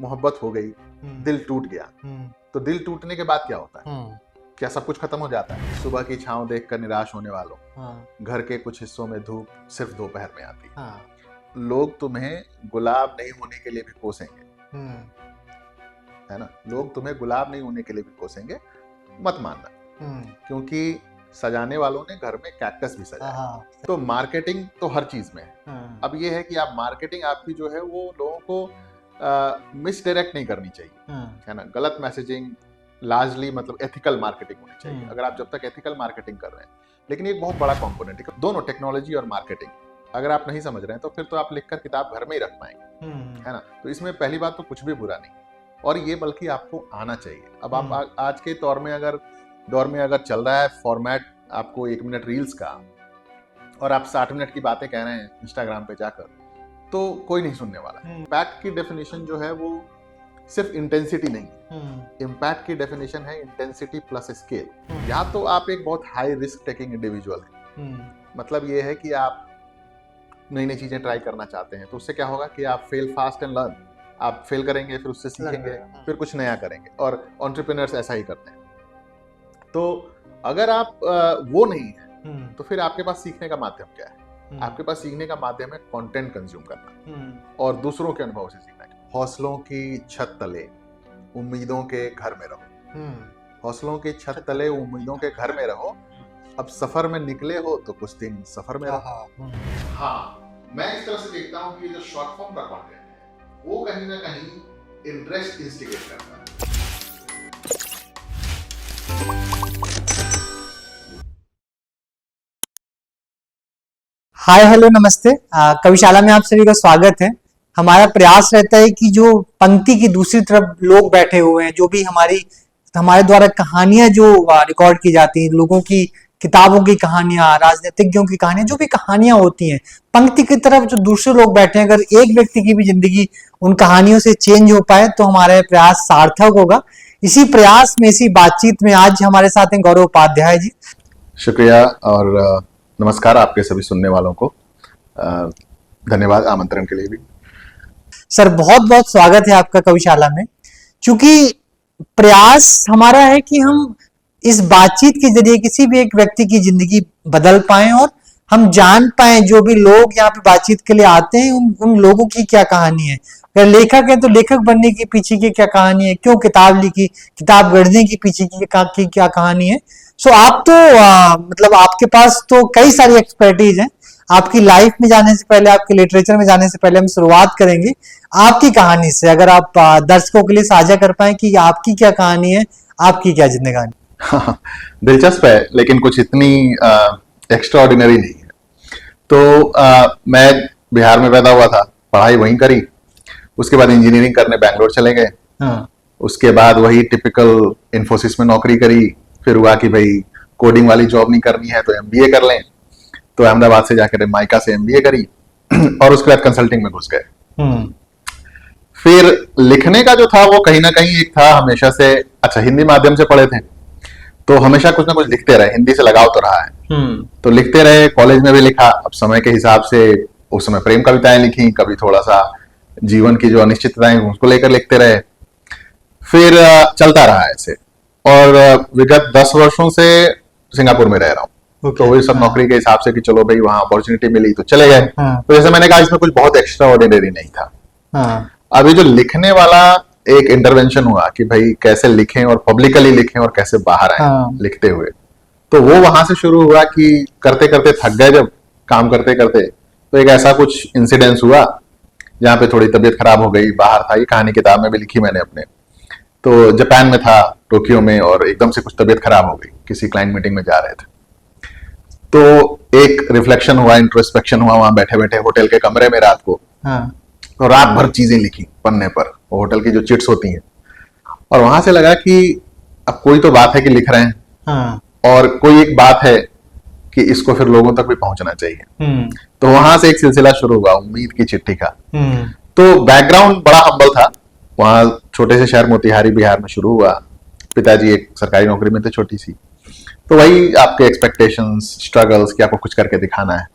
मोहब्बत हो गई, दिल टूट गया, तो दिल टूटने के बाद क्या होता है? क्या सब कुछ खत्म हो जाता है? सुबह की छांव देखकर निराश होने वालों, घर के कुछ हिस्सों में धूप सिर्फ दोपहर में आती है। लोग तुम्हें गुलाब नहीं होने के लिए भी कोसेंगे, है ना? लोग तुम्हें गुलाब नहीं होने के लिए भी कोसेंगे, मत मानना, क्योंकि सजाने वालों ने घर में कैक्टस भी सजाया। तो मार्केटिंग तो हर चीज में है। अब ये है कि आप मार्केटिंग आपकी जो है वो लोगों को मिसडायरेक्ट नहीं करनी चाहिए, है ना? गलत मैसेजिंग, लार्जली मतलब एथिकल मार्केटिंग होनी चाहिए, अगर आप जब तक एथिकल मार्केटिंग कर रहे हैं। लेकिन एक बहुत बड़ा कंपोनेंट है दोनों, टेक्नोलॉजी और मार्केटिंग। अगर आप नहीं समझ रहे हैं तो फिर तो आप लिखकर किताब घर में ही रख पाएंगे, है ना? तो इसमें पहली बात तो कुछ भी बुरा नहीं, और ये बल्कि आपको आना चाहिए। अब आप आज के दौर में अगर चल रहा है फॉर्मेट आपको 1 मिनट रील्स का, और आप 60 मिनट की बातें कह रहे हैं इंस्टाग्राम पे जाकर, तो कोई नहीं सुनने वाला। इम्पैक्ट की डेफिनेशन जो है वो सिर्फ इंटेंसिटी नहीं है, इम्पैक्ट की डेफिनेशन है इंटेंसिटी प्लस स्केल। या तो आप एक बहुत हाई रिस्क टेकिंग इंडिविजुअल हैं, मतलब ये है कि आप नई नई चीजें ट्राई करना चाहते हैं, तो उससे क्या होगा कि आप फेल फास्ट एंड लर्न, आप फेल करेंगे, फिर उससे सीखेंगे, फिर कुछ नया करेंगे, और एंटरप्रेन्योर्स ऐसा ही करते हैं। तो अगर आप वो नहीं है, तो फिर आपके पास सीखने का माध्यम क्या है? आपके पास सीखने का माध्यम है कंटेंट कंज्यूम करना और दूसरों के अनुभव से सीखना। हौसलों की छत तले उम्मीदों के घर में रहो, हौसलों की छत तले उम्मीदों के घर में रहो। अब सफर में निकले हो तो कुछ दिन सफर में रहो। हाँ, मैं इस तरह से देखता हूँ कि जो शॉर्ट फॉर्म का कंटेंट है वो कहीं ना कहीं इंटरेस्ट इंस्टिगेट करता है। हाय हेलो नमस्ते, कविशाला में आप सभी का स्वागत है। हमारा प्रयास रहता है कि जो पंक्ति की दूसरी तरफ लोग बैठे हुए हैं, जो भी हमारे द्वारा कहानियां जो रिकॉर्ड की जाती हैं, लोगों की किताबों की कहानियां, राजनीतिज्ञों की कहानियां, जो भी कहानियां होती हैं, पंक्ति की तरफ जो दूसरे लोग बैठे हैं, अगर एक व्यक्ति की भी जिंदगी उन कहानियों से चेंज हो पाए तो हमारा प्रयास सार्थक होगा। इसी प्रयास में, इसी बातचीत में आज हमारे साथ हैं गौरव उपाध्याय जी। शुक्रिया और नमस्कार आपके सभी सुनने वालों को। धन्यवाद आमंत्रण के लिए भी। सर बहुत बहुत स्वागत है आपका कविशाला में। चूंकि प्रयास हमारा है कि हम इस बातचीत के जरिए किसी भी एक व्यक्ति की जिंदगी बदल पाएं और हम जान पाएं, जो भी लोग यहाँ पे बातचीत के लिए आते हैं उन लोगों की क्या कहानी है। अगर लेखक है तो लेखक बनने के पीछे की क्या कहानी है, क्यों किताब लिखी, किताब गढ़ने के पीछे की क्या कहानी है। सो आप तो मतलब आपके पास तो कई सारी एक्सपर्टीज हैं। आपकी लाइफ में जाने से पहले, आपके लिटरेचर में जाने से पहले हम शुरुआत करेंगे आपकी कहानी से। अगर आप दर्शकों के लिए साझा कर पाए कि आपकी क्या कहानी है, आपकी क्या जिंदगानी। दिलचस्प है, लेकिन कुछ इतनी एक्स्ट्राऑर्डिनरी नहीं है। तो मैं बिहार में पैदा हुआ था, पढ़ाई वहीं करी, उसके बाद इंजीनियरिंग करने बैंगलोर चले गए। उसके बाद वही टिपिकल इन्फोसिस में नौकरी करी। फिर हुआ कि भाई कोडिंग वाली जॉब नहीं करनी है तो एमबीए कर लें, तो अहमदाबाद से जाकर माइका से एमबीए करी और उसके बाद कंसल्टिंग में घुस गए। फिर लिखने का जो था वो कहीं ना कहीं एक था हमेशा से। अच्छा, हिंदी माध्यम से पढ़े थे तो हमेशा कुछ ना कुछ लिखते रहे, हिंदी से लगाव तो रहा है, तो लिखते रहे। कॉलेज में भी लिखा, अब समय के हिसाब से उस समय प्रेम कविताएं लिखी, कभी थोड़ा सा जीवन की जो अनिश्चितताएं उसको लेकर लिखते रहे। फिर चलता रहा ऐसे, और विगत 10 वर्षों से सिंगापुर में रह रहा हूँ। तो वही सब नौकरी के हिसाब से कि चलो भाई वहां अपॉर्चुनिटी मिली तो चले गए। तो जैसे मैंने कहा, इसमें कुछ बहुत एक्स्ट्रा ऑर्डिनरी नहीं था। अभी जो लिखने वाला एक इंटरवेंशन हुआ कि भाई कैसे लिखें और पब्लिकली लिखें और कैसे बाहर आए लिखते हुए, तो वो वहां से शुरू हुआ कि करते करते थक गए जब काम करते करते, तो एक ऐसा कुछ इंसिडेंस हुआ जहाँ पे थोड़ी तबीयत खराब हो गई। बाहर था, ये कहानी किताब में भी लिखी मैंने अपने। तो जापान में था, टोक्यो में, और एकदम से कुछ तबीयत खराब हो गई, किसी क्लाइंट मीटिंग में जा रहे थे। तो एक रिफ्लेक्शन हुआ, इंट्रोस्पेक्शन हुआ वहां बैठे बैठे होटल के कमरे में रात को। तो रात भर चीजें लिखी पन्ने पर, होटल की जो चिट्स होती हैं, और वहां से लगा कि अब कोई तो बात है कि लिख रहे हैं, और कोई एक बात है कि इसको फिर लोगों तक भी पहुंचना चाहिए। तो वहां से एक सिलसिला शुरू हुआ उम्मीद की चिट्ठी का। तो बैकग्राउंड बड़ा हम्बल था, वहां छोटे से शहर मोतिहारी बिहार में शुरू हुआ। पिताजी एक सरकारी नौकरी में थे छोटी सी, तो वही आपके एक्सपेक्टेशंस, स्ट्रगल्स कि आपको कुछ करके दिखाना है,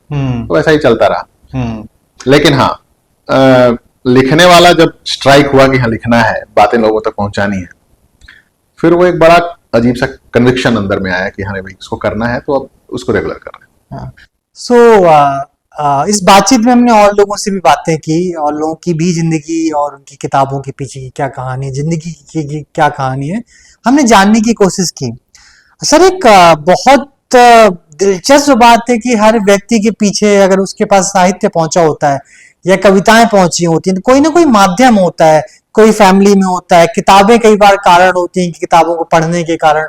तो ऐसा ही चलता रहा। लेकिन हाँ, लिखने वाला जब स्ट्राइक हुआ कि हाँ लिखना है, बातें लोगों तक पहुंचानी है, फिर वो एक बड़ा अजीब सा कन्विक्शन अंदर में आया कि हाँ भाई इसको करना है, तो अब उसको रेगुलर कर रहे हैं। सो इस बातचीत में हमने और लोगों से भी बातें की, और लोगों की भी जिंदगी और उनकी किताबों के पीछे की क्या कहानी है, जिंदगी की क्या कहानी है, हमने जानने की कोशिश की। सर, एक बहुत दिलचस्प बात है कि हर व्यक्ति के पीछे अगर उसके पास साहित्य पहुंचा होता है या कविताएं पहुंची होती हैं, तो कोई ना कोई माध्यम होता है, कोई फैमिली में होता है, किताबें कई बार कारण होती हैं कि किताबों को पढ़ने के कारण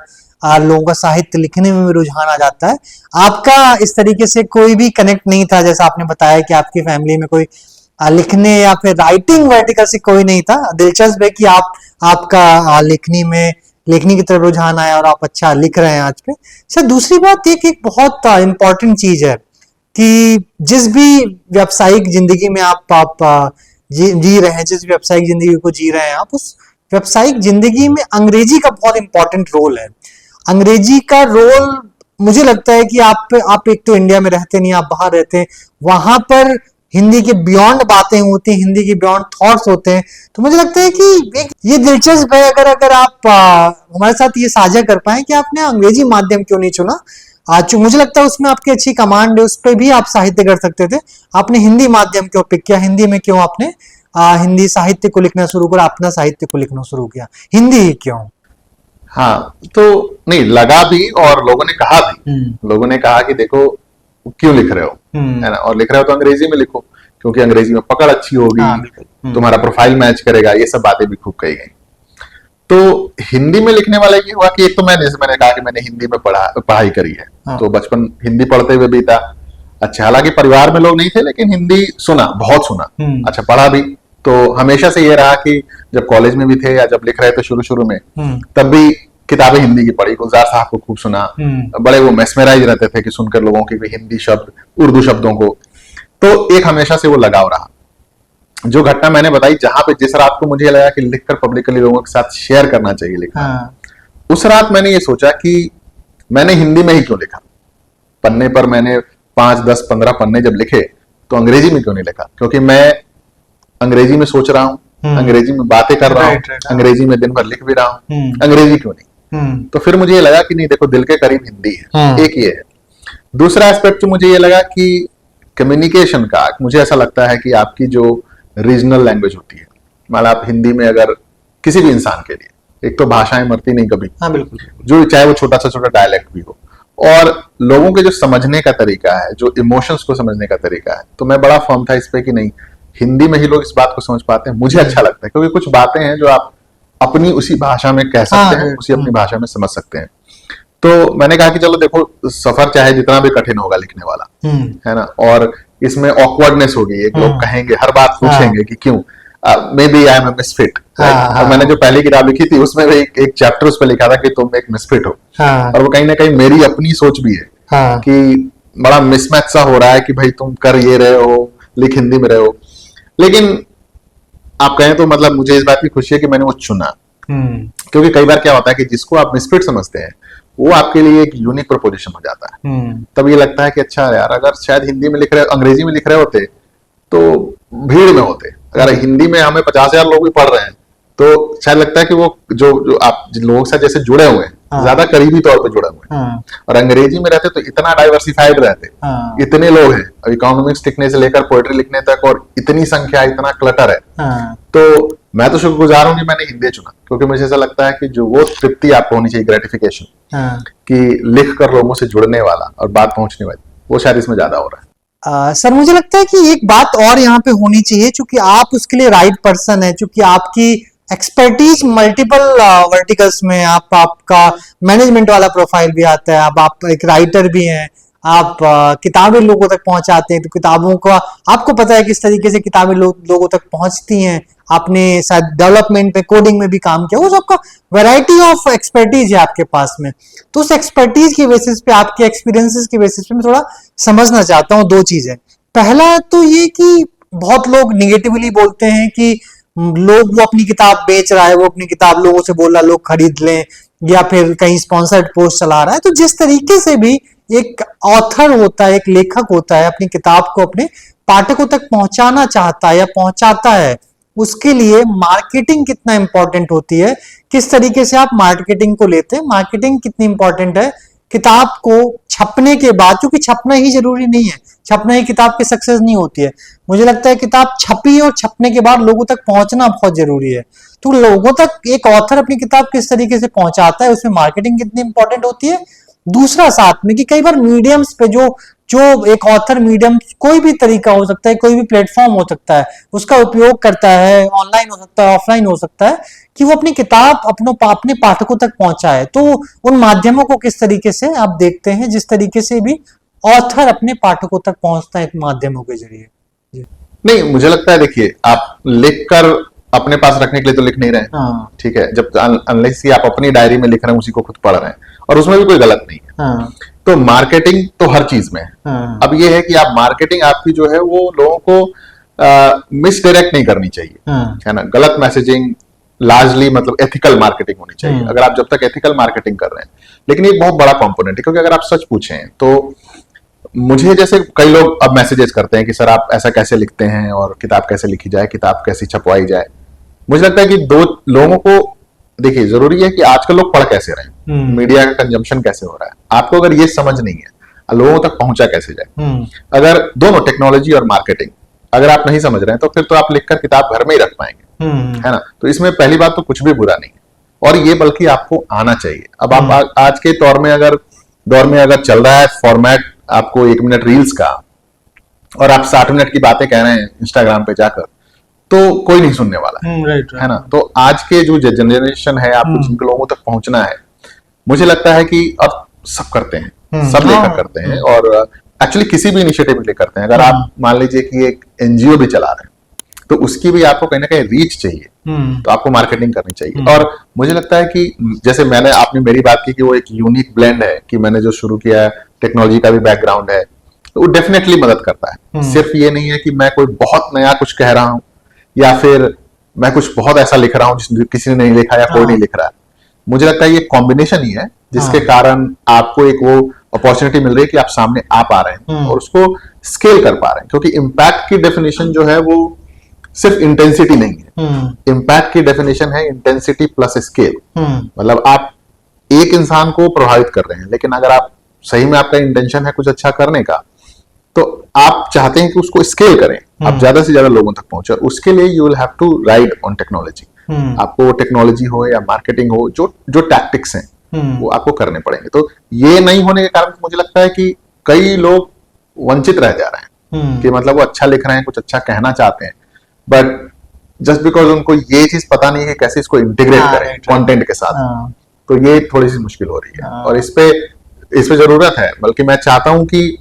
लोगों का साहित्य लिखने में भी रुझान आ जाता है। आपका इस तरीके से कोई भी कनेक्ट नहीं था, जैसा आपने बताया कि आपकी फैमिली में कोई लिखने या फिर राइटिंग वर्टिकल से कोई नहीं था। दिलचस्प है कि आपका लेखनी की तरफ रुझान आया और आप अच्छा लिख रहे हैं आज पे। सर, दूसरी बात एक बहुत इंपॉर्टेंट चीज है कि जिस भी व्यावसायिक जिंदगी में आप जी रहे हैं, जिस व्यावसायिक जिंदगी को जी रहे हैं आप, उस व्यावसायिक जिंदगी में अंग्रेजी का बहुत इंपॉर्टेंट रोल है। अंग्रेजी का रोल, मुझे लगता है कि आप एक तो इंडिया में रहते नहीं, आप बाहर रहते हैं, वहां पर हिंदी के बियॉन्ड बातें होती हैं, हिंदी के बियॉन्ड थॉट्स होते हैं। तो मुझे लगता है कि ये दिलचस्प है, अगर आप हमारे साथ ये साझा कर पाए कि आपने अंग्रेजी माध्यम क्यों नहीं चुना। आज मुझे लगता है उसमें आपकी अच्छी कमांड है, उस पर भी आप साहित्य कर सकते थे। आपने हिंदी माध्यम क्यों पिक किया, हिंदी में क्यों आपने हिंदी साहित्य को लिखना शुरू करा, अपना साहित्य को लिखना शुरू किया, हिंदी ही क्यों? हाँ, तो नहीं लगा भी, और लोगों ने कहा भी, लोगों ने कहा कि देखो क्यों लिख रहे हो, है ना, और लिख रहे हो तो अंग्रेजी में लिखो, क्योंकि अंग्रेजी में पकड़ अच्छी होगी, तुम्हारा प्रोफाइल मैच करेगा, ये सब बातें भी खूब कही गई। तो हिंदी में लिखने वाला ये हुआ कि एक तो मैंने कहा कि मैंने हिंदी में पढ़ाई करी है, तो बचपन हिंदी पढ़ते हुए बीता। अच्छा, हालांकि परिवार में लोग नहीं थे, लेकिन हिंदी सुना, बहुत सुना, अच्छा पढ़ा भी। तो हमेशा से ये रहा कि जब कॉलेज में भी थे या जब लिख रहे थे शुरू में, तब भी किताबें हिंदी की पढ़ी, गुलजार साहब को खूब सुना, बड़े वो मेस्मराइज रहते थे कि सुनकर लोगों की भी हिंदी शब्द, उर्दू शब्दों को। तो एक हमेशा से वो लगाव रहा। जो घटना मैंने बताई, जहां पे जिस रात को मुझे लगा कि लिखकर पब्लिकली लोगों के साथ शेयर करना चाहिए लिखना, उस रात मैंने ये सोचा कि मैंने हिंदी में ही क्यों लिखा। पन्ने पर मैंने 5, 10, 15 पन्ने जब लिखे, तो अंग्रेजी में क्यों नहीं लिखा, क्योंकि मैं अंग्रेजी में सोच रहा हूँ, अंग्रेजी में बातें कर रहा हूँ, अंग्रेजी में दिन भर लिख भी रहा हूँ, अंग्रेजी क्यों नहीं। तो फिर मुझे ये लगा कि नहीं, देखो दिल के करीब हिंदी है, एक ये है। दूसरा एस्पेक्ट जो मुझे ये लगा कि कम्युनिकेशन का, मुझे ऐसा लगता है कि आपकी जो रीजनल लैंग्वेज होती है, मतलब आप हिंदी में अगर किसी भी इंसान के लिए, एक तो भाषाएं मरती नहीं कभी, हाँ बिल्कुल, जो चाहे वो छोटा सा छोटा डायलेक्ट भी हो, और लोगों के जो समझने का तरीका है, जो इमोशंस को समझने का तरीका है, तो मैं बड़ा फर्म था इस पे कि नहीं, हिंदी में ही लोग इस बात को समझ पाते हैं। मुझे अच्छा लगता है, क्योंकि कुछ बातें हैं जो आप अपनी उसी भाषा में कह सकते हैं, उसी अपनी भाषा में समझ सकते हैं। तो मैंने कहा कि चलो देखो, सफर चाहे जितना भी कठिन होगा लिखने वाला, है ना, और इसमें ऑकवर्डनेस होगी, एक लोग कहेंगे, हर बात पूछेंगे कि क्यों, maybe I am a misfit. और मैंने जो पहली किताब लिखी थी, उसमें भी एक चैप्टर उस पर लिखा था कि तुम एक मिसफिट हो, और वो कहीं ना कहीं मेरी अपनी सोच भी है कि बड़ा मिसमैच सा हो रहा है कि भाई तुम कर ये रहे हो, लिख हिंदी में रहे हो। लेकिन आप कहें तो मतलब मुझे इस बात की खुशी है कि मैंने वो चुना, क्योंकि कई बार क्या होता है कि जिसको आप मिसफिट समझते हैं, वो आपके लिए एक यूनिक प्रोपोजिशन हो जाता है। तब ये लगता है कि अच्छा यार, अगर शायद हिंदी में लिख रहे, अंग्रेजी में लिख रहे होते तो भीड़ में होते, अगर हिंदी में हमें 50,000 लोग भी पढ़ रहे हैं, तो शायद लगता है कि वो जो आप जिन लोगों से जैसे जुड़े हुए हैं, ज्यादा करीबी तौर पे जुड़े हुए हैं। और अंग्रेजी में रहते तो इतना डाइवर्सिफाइड रहते, इतने लोग हैं, अब इकोनॉमिक्स लिखने से लेकर पोएट्री लिखने तक, और इतनी संख्या, इतना क्लटर है। तो मैं तो शुक्रगुजार हूं कि मैंने हिंदी चुना, क्योंकि मुझे ऐसा लगता है कि जो वो तृप्ति आपको होनी चाहिए, ग्रेटिफिकेशन, कि लिख कर लोगों से जुड़ने वाला और बात पहुंचने वाली, वो शायद इसमें ज्यादा हो रहा है। सर, मुझे लगता है कि एक बात और यहाँ पे होनी चाहिए, चूंकि आप उसके लिए राइट पर्सन है, चूंकि आपकी एक्सपर्टीज मल्टीपल वर्टिकल्स में, आपका मैनेजमेंट वाला प्रोफाइल भी आता है, आप एक राइटर भी हैं, आप किताबें लोगों तक पहुंचाते हैं, तो किताबों का आपको पता है किस तरीके से किताबें लोगों तक पहुंचती हैं। आपने शायद डेवलपमेंट में, कोडिंग में भी काम किया, वो सबका वैरायटी ऑफ एक्सपर्टीज है आपके पास में। तो उस एक्सपर्टीज के बेसिस पे, आपके एक्सपीरियंसेस के बेसिस पे मैं थोड़ा समझना चाहता हूँ दो चीजें। पहला तो ये कि बहुत लोग निगेटिवली बोलते हैं कि लोग, वो अपनी किताब बेच रहा है, वो अपनी किताब लोगों से बोल रहा है लोग खरीद लें, या फिर कहीं स्पॉन्सर्ड पोस्ट चला रहा है। तो जिस तरीके से भी एक ऑथर होता है, एक लेखक होता है, अपनी किताब को अपने पाठकों तक पहुंचाना चाहता है या पहुंचाता है, उसके लिए मार्केटिंग कितना इंपॉर्टेंट होती है, किस तरीके से आप मार्केटिंग को लेते हैं, मार्केटिंग कितनी इंपॉर्टेंट है किताब को छपने के बाद, क्योंकि छपना ही जरूरी नहीं है, छपना ही किताब की सक्सेस नहीं होती है। मुझे लगता है किताब छपी और छपने के बाद लोगों तक पहुंचना बहुत जरूरी है। तो लोगों तक एक ऑथर अपनी किताब किस तरीके से पहुंचाता है, उसमें मार्केटिंग कितनी इंपॉर्टेंट होती है। दूसरा साथ में कि कई बार मीडियम्स पे जो जो एक ऑथर मीडियम कोई भी तरीका हो सकता है, कोई भी प्लेटफॉर्म हो सकता है, उसका उपयोग करता है, ऑनलाइन हो सकता है, ऑफलाइन हो सकता है, कि वो अपनी किताब अपने पाठकों तक पहुंचाए। तो उन माध्यमों को किस तरीके से आप देखते हैं, जिस तरीके से भी ऑथर अपने पाठकों तक पहुंचता है माध्यमों के जरिए? नहीं, मुझे लगता है देखिए, आप लिख कर अपने पास रखने के लिए तो लिख नहीं रहे हैं। हाँ। ठीक है, जब अनलेस ही आप अपनी डायरी में लिख रहे हैं, उसी को खुद पढ़ रहे हैं, और उसमें भी कोई गलत नहीं है। हाँ। तो मार्केटिंग तो हर चीज में है। हाँ। अब ये है कि आप मार्केटिंग आपकी जो है वो लोगों को मिसडायरेक्ट नहीं करनी चाहिए, हाँ। है ना। गलत मैसेजिंग लार्जली, मतलब एथिकल मार्केटिंग होनी चाहिए। अगर आप जब तक एथिकल मार्केटिंग कर रहे हैं, लेकिन ये एक बहुत बड़ा कंपोनेंट है, क्योंकि अगर आप सच पूछें तो मुझे जैसे कई लोग अब मैसेजेस करते हैं कि सर आप ऐसा कैसे लिखते हैं, और किताब कैसे लिखी जाए, किताब कैसी छपवाई जाए। मुझे लगता है कि दो लोगों को देखिए, जरूरी है कि आजकल लोग पढ़ कैसे रहे हैं, मीडिया का कंजम्पशन कैसे हो रहा है। आपको अगर ये समझ नहीं है लोगों तक पहुंचा कैसे जाए, अगर दोनों टेक्नोलॉजी और मार्केटिंग अगर आप नहीं समझ रहे हैं, तो फिर तो आप लिखकर किताब घर में ही रख पाएंगे, है ना। तो इसमें पहली बात तो कुछ भी बुरा नहीं है, और ये बल्कि आपको आना चाहिए। अब आप आज के दौर में अगर चल रहा है फॉर्मेट आपको 1 मिनट रील्स का, और आप 60 मिनट की बातें कह रहे हैं इंस्टाग्राम पे जाकर, तो कोई नहीं सुनने वाला है, राइट, है ना। तो आज के जो जनरेशन है, आपको जिन लोगों तक पहुंचना है, मुझे लगता है कि अब सब करते हैं, सब लेकर करते हैं, और एक्चुअली किसी भी इनिशिएटिव लेकर करते हैं। अगर आप मान लीजिए कि एक एनजीओ भी चला रहे हैं, तो उसकी भी आपको कहीं ना कहीं रीच चाहिए, तो आपको मार्केटिंग करनी चाहिए। और मुझे लगता है कि जैसे आपने मेरी बात की कि वो एक यूनिक ब्लेंड है, कि मैंने जो शुरू किया है, टेक्नोलॉजी का भी बैकग्राउंड है, तो वो डेफिनेटली मदद करता है। सिर्फ ये नहीं है कि मैं कोई बहुत नया कुछ कह रहा हूं, या फिर मैं कुछ बहुत ऐसा लिख रहा हूं जिस किसी ने नहीं लिखा या कोई नहीं लिख रहा है। मुझे लगता है ये कॉम्बिनेशन ही है, जिसके कारण आपको एक वो अपॉर्चुनिटी मिल रही है कि आप सामने आ पा रहे हैं और उसको स्केल कर पा रहे हैं। क्योंकि इम्पैक्ट की डेफिनेशन जो है वो सिर्फ इंटेंसिटी नहीं है, इम्पैक्ट की डेफिनेशन है इंटेंसिटी प्लस स्केल। मतलब आप एक इंसान को प्रभावित कर रहे हैं, लेकिन अगर आप सही में आपका इंटेंशन है कुछ अच्छा करने का, तो आप चाहते हैं कि उसको स्केल करें, आप ज्यादा से ज्यादा लोगों तक पहुंचे। उसके लिए you will have to ride on technology. आपको टेक्नोलॉजी हो या मार्केटिंग हो, जो टैक्टिक्स हैं वो आपको करने पड़ेंगे। तो ये नहीं होने के कारण मुझे लगता है कि कई लोग वंचित रह जा रहे हैं, कि मतलब वो अच्छा लिख रहे हैं, कुछ अच्छा कहना चाहते हैं, बट जस्ट बिकॉज उनको ये चीज पता नहीं है कि कैसे इसको इंटीग्रेट करें कंटेंट के साथ, तो ये थोड़ी सी मुश्किल हो रही है। और इस पे जरूरत है, बल्कि मैं चाहता हूं कि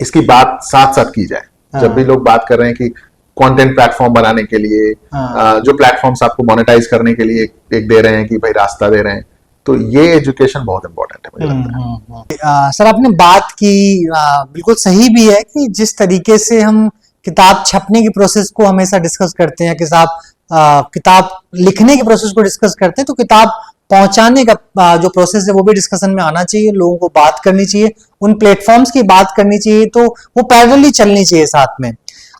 इसकी बात साथ साथ की जाए। जब भी लोग बात कर रहे हैं कि कंटेंट प्लेटफॉर्म बनाने के लिए, जो प्लेटफॉर्म्स आपको मोनेटाइज करने के लिए एक दे रहे हैं, कि भाई रास्ता दे रहे हैं, तो ये एजुकेशन बहुत इंपॉर्टेंट है मुझे लगता है। सर आपने बात की, बिल्कुल सही भी है कि जिस तरीके से हम किताब छपने की प्रोसेस को हमेशा डिस्कस करते हैं, किताब लिखने की प्रोसेस को डिस्कस करते हैं, तो किताब पहुंचाने का जो प्रोसेस है वो भी डिस्कशन में आना चाहिए। लोगों को बात करनी चाहिए, उन प्लेटफॉर्म्स की बात करनी चाहिए, तो वो पैरेलली चलनी चाहिए साथ में।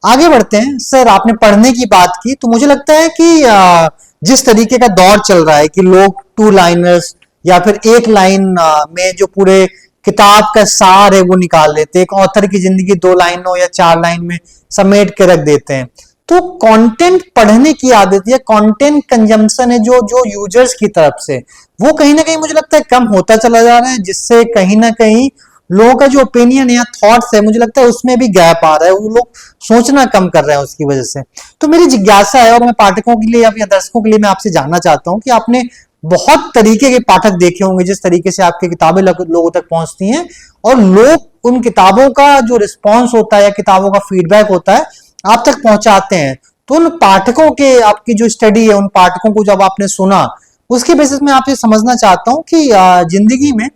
आगे बढ़ते हैं सर, आपने पढ़ने की बात की, तो मुझे लगता है कि जिस तरीके का दौर चल रहा है कि लोग 2 लाइनर्स या फिर एक लाइन में जो पूरे किताब का सार है वो निकाल लेते हैं, एक ऑथर की जिंदगी 2 लाइनों या 4 लाइन में समेट के रख देते हैं। तो कंटेंट पढ़ने की आदत या कंटेंट कंजम्पशन है जो यूजर्स की तरफ से, वो कहीं ना कहीं मुझे लगता है कम होता चला जा रहा है, जिससे कहीं ना कहीं लोगों का जो ओपिनियन या थॉट्स है, मुझे लगता है उसमें भी गैप आ रहा है, वो लोग सोचना कम कर रहे हैं उसकी वजह से। तो मेरी जिज्ञासा है, और मैं पाठकों के लिए या दर्शकों के लिए मैं आपसे जानना चाहता हूं कि आपने बहुत तरीके के पाठक देखे होंगे, जिस तरीके से आपकी किताबें लोगों तक पहुंचती हैं, और लोग उन किताबों का जो रिस्पॉन्स होता है या किताबों का फीडबैक होता है आप तक पहुंचाते हैं। तो उन पाठकों के, आपकी जो स्टडी है, उन पाठकों को जब आपने सुना, उसके बेसिस में आपसे समझना चाहता हूं कि जिंदगी में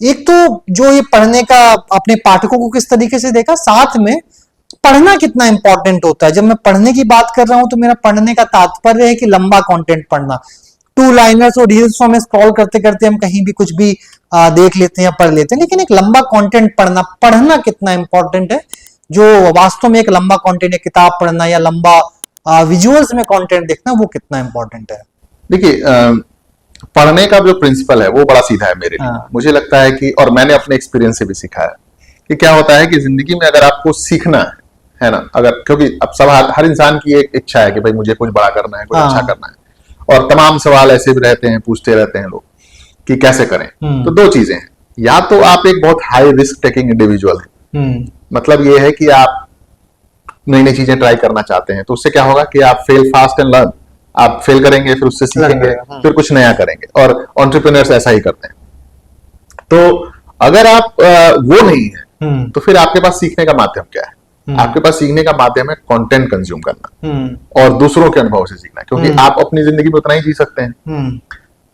एक तो जो ये पढ़ने का अपने पाठकों को किस तरीके से देखा, साथ में पढ़ना कितना इंपॉर्टेंट होता है। जब मैं पढ़ने की बात कर रहा हूं तो मेरा पढ़ने का तात्पर्य है कि लंबा कंटेंट पढ़ना। 2 लाइनर्स और रील्स में स्क्रॉल करते करते हम कहीं भी कुछ भी देख लेते हैं या पढ़ लेते हैं, लेकिन एक लंबा कंटेंट पढ़ना कितना इंपॉर्टेंट है, जो वास्तव में एक लंबा कंटेंट है, किताब पढ़ना या लंबा विजुअल्स में कंटेंट देखना, वो कितना इंपॉर्टेंट है? देखिए, पढ़ने का जो प्रिंसिपल है वो बड़ा सीधा है मेरे लिए। हाँ। मुझे लगता है कि, और मैंने अपने एक्सपीरियंस से भी सीखा है कि क्या होता है कि जिंदगी में अगर आपको सीखना है ना, अगर, क्योंकि अब सब हर इंसान की एक इच्छा है कि भाई मुझे कुछ बड़ा करना है, कुछ हाँ। अच्छा करना है, और तमाम सवाल ऐसे भी रहते हैं, पूछते रहते हैं लोग कि कैसे करें। तो दो चीजें हैं, या तो आप एक बहुत हाई रिस्क टेकिंग इंडिविजुअल हैं, मतलब ये है कि आप नई नई चीजें ट्राई करना चाहते हैं, तो उससे क्या होगा कि आप फेल फास्ट एंड लर्न, आप फेल करेंगे, फिर उससे सीखेंगे, फिर कुछ नया करेंगे, और एंटरप्रेन्योर्स ऐसा ही करते हैं। तो अगर आप वो नहीं है, तो फिर आपके पास सीखने का माध्यम क्या है? आपके पास सीखने का माध्यम है कंटेंट कंज्यूम करना और दूसरों के अनुभव से सीखना, क्योंकि आप अपनी जिंदगी में उतना ही जी सकते हैं।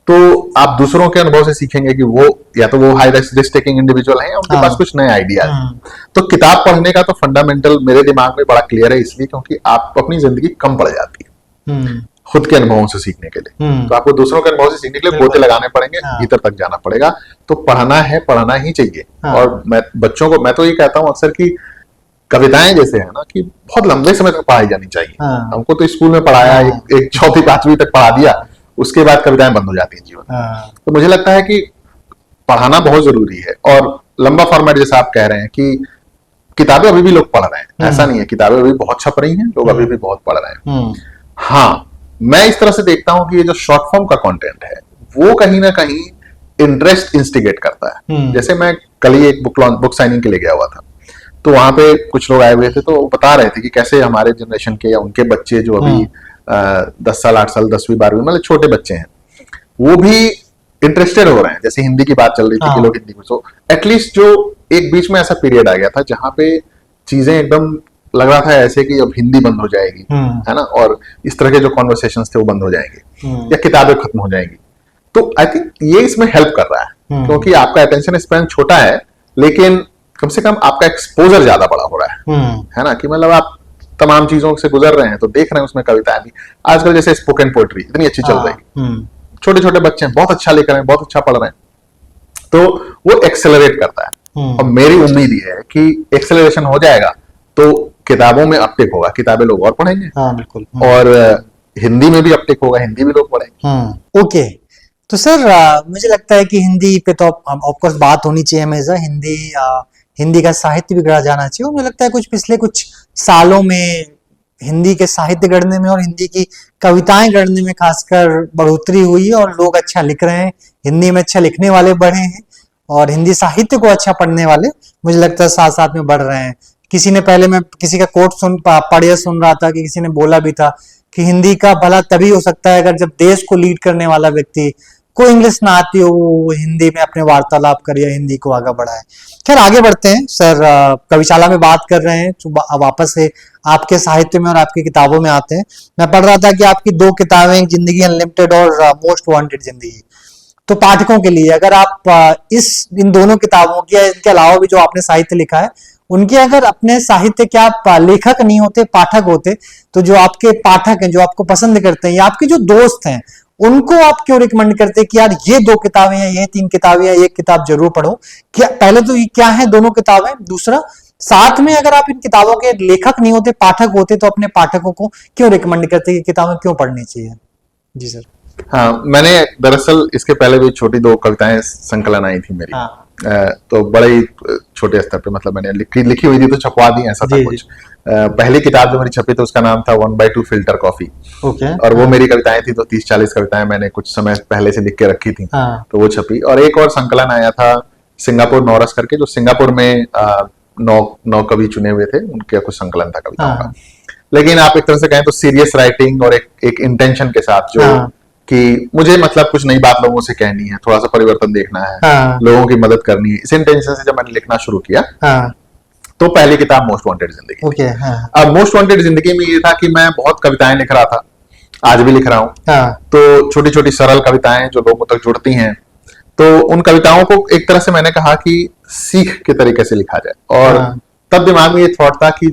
तो आप दूसरों के अनुभव से सीखेंगे कि वो या तो वो हाई रिस्क टेकिंग इंडिविजुअल हैं, उनके पास कुछ नए आइडिया है। तो किताब पढ़ने का तो फंडामेंटल मेरे दिमाग में बड़ा क्लियर है, इसलिए क्योंकि आप अपनी जिंदगी कम पड़ जाती है खुद के अनुभवों से सीखने के लिए। तो आपको दूसरों के अनुभव से सीखने के लिए गोते लगाने पड़ेंगे, भीतर तक जाना पड़ेगा। तो पढ़ना है, पढ़ना ही चाहिए। और मैं बच्चों को, मैं तो ये कहता हूँ अक्सर कि कविताएं जैसे है ना, कि बहुत लंबे समय तक पढ़ाई जानी चाहिए। हमको तो स्कूल में पढ़ाया, एक चौथी पांचवी तक पढ़ा दिया, उसके बाद कविताएं बंद हो जाती हैं जीवन। तो मुझे लगता है कि पढ़ाना बहुत जरूरी है। और लंबा फॉर्मेट जैसा आप कह रहे हैं कि किताबें अभी भी लोग पढ़ रहे हैं, ऐसा नहीं है, किताबें अभी बहुत छप रही हैं, लोग अभी भी बहुत पढ़ रहे हैं। हाँ, मैं इस तरह से देखता हूं कि ये जो शॉर्ट फॉर्म का कंटेंट है वो कहीं ना कहीं इंटरेस्ट इंस्टिगेट करता है। जैसे मैं कल ही एक बुक साइनिंग के लिए गया हुआ था, तो वहां पे कुछ लोग आए हुए थे, तो वो बता रहे थे कि कैसे हमारे जनरेशन के या उनके बच्चे जो अभी 10 साल 8 साल 10वीं 12वीं मतलब छोटे बच्चे हैं, वो भी इंटरेस्टेड हो रहे हैं। जैसे हिंदी की बात चल रही थी कि लोग हिंदी में, तो एटलीस्ट जो एक बीच में ऐसा पीरियड आ गया था जहां पे चीजें एकदम लग रहा था ऐसे कि अब हिंदी बंद हो जाएगी, है ना, और इस तरह के जो कॉन्वर्सेशंस थे वो बंद हो जाएंगे या किताबें खत्म हो जाएंगी। तो आई थिंक ये इसमें हेल्प कर रहा है, क्योंकि आपका अटेंशन स्पैन छोटा है, लेकिन कम से कम आपका एक्सपोजर ज्यादा बड़ा हो रहा है ना, कि मतलब आप तमाम चीजों से गुजर रहे हैं, तो देख रहे हैं उसमें कविताएं भी। आजकल जैसे स्पोकन पोएट्री इतनी अच्छी चल रही है, छोटे छोटे बच्चे हैं, बहुत अच्छा लिख रहे हैं, बहुत अच्छा पढ़ रहे हैं, तो वो एक्सेलरेट करता है। और मेरी उम्मीद ये है कि एक्सेलरेशन हो जाएगा तो किताबों में अपटेक होगा, किताबें लोग और पढ़ेंगे। बिल्कुल। और हिंदी में भी अपटेक होगा, हिंदी भी लोग पढ़ेंगे। ओके, तो सर मुझे लगता है कि हिंदी पे तो ऑफकोर्स बात होनी चाहिए हमेशा। हिंदी का साहित्य भी गढ़ा जाना चाहिए। मुझे लगता है पिछले कुछ सालों में हिंदी के साहित्य गढ़ने में और हिंदी की कविताएं गढ़ने में खासकर बढ़ोतरी हुई है, और लोग अच्छा लिख रहे हैं, हिंदी में अच्छा लिखने वाले बढ़े हैं, और हिंदी साहित्य को अच्छा पढ़ने वाले मुझे लगता है साथ साथ में बढ़ रहे हैं। किसी ने, पहले मैं किसी का कोट पढ़े सुन रहा था कि किसी ने बोला भी था कि हिंदी का भला तभी हो सकता है अगर जब देश को लीड करने वाला व्यक्ति को इंग्लिश ना आती हो, वो हिंदी में अपने वार्तालाप करे या हिंदी को आगे बढ़ाए। खैर, आगे बढ़ते हैं सर। कविशाला में बात कर रहे हैं, तो वापस से आपके साहित्य में और आपकी किताबों में आते हैं। मैं पढ़ रहा था कि आपकी 2 किताबें, जिंदगी अनलिमिटेड और मोस्ट वांटेड जिंदगी, तो पाठकों के लिए अगर आप इन दोनों किताबों की, इनके अलावा भी जो आपने साहित्य लिखा है, उनके अगर अपने साहित्य के आप लेखक नहीं होते, पाठक होते, तो जो आपके पाठक हैं, जो आपको पसंद करते हैं, या आपके जो दोस्त हैं, उनको आप क्यों रिकमेंड करते हैं कि यार ये 2 किताबें या ये 3 किताबें या एक किताब जरूर पढ़ो? क्या पहले तो ये क्या है दोनों किताबें? दूसरा, साथ में अगर आप इन किताबों के लेखक नहीं होते, पाठक होते, तो अपने पाठकों को क्यों रिकमेंड करते हैं कि किताबें क्यों पढ़नी चाहिए? जी सर। हाँ, मैंने दरअसल इसके पहले भी छोटी 2 कविताएं संकलन आई थी मेरी। तो बड़े ही छोटे स्तर पे, मतलब मैंने लिखी हुई थी तो छपवा दी, ऐसा था कुछ। पहली किताब जो मेरी छपी तो उसका नाम था 1/2 फिल्टर कॉफी। और वो मेरी कविताएं थी, तो 30-40 कविताएं मैंने कुछ समय पहले से लिख के रखी थी, तो वो छपी। और एक और संकलन आया था सिंगापुर नॉरस करके, जो सिंगापुर में 9 कवि चुने हुए थे, उनका कुछ संकलन था कविताओं का। लेकिन आप एक तरह से कहें तो सीरियस राइटिंग और एक इंटेंशन के साथ, जो कि मुझे मतलब कुछ नई बात लोगों से कहनी है, थोड़ा सा परिवर्तन देखना है, लोगों की मदद करनी है, इस इंटेंशन से जब मैंने लिखना शुरू किया, तो पहली किताब मोस्ट वांटेड जिंदगी। अब मोस्ट वांटेड जिंदगी में ये था कि मैं बहुत कविताएं लिख रहा था, आज भी लिख रहा हूँ। तो छोटी छोटी सरल कविताएं जो लोगों तक जुड़ती हैं, तो उन कविताओं को एक तरह से मैंने कहा कि सीख के तरीके से लिखा जाए। और तब दिमाग में ये थॉट था कि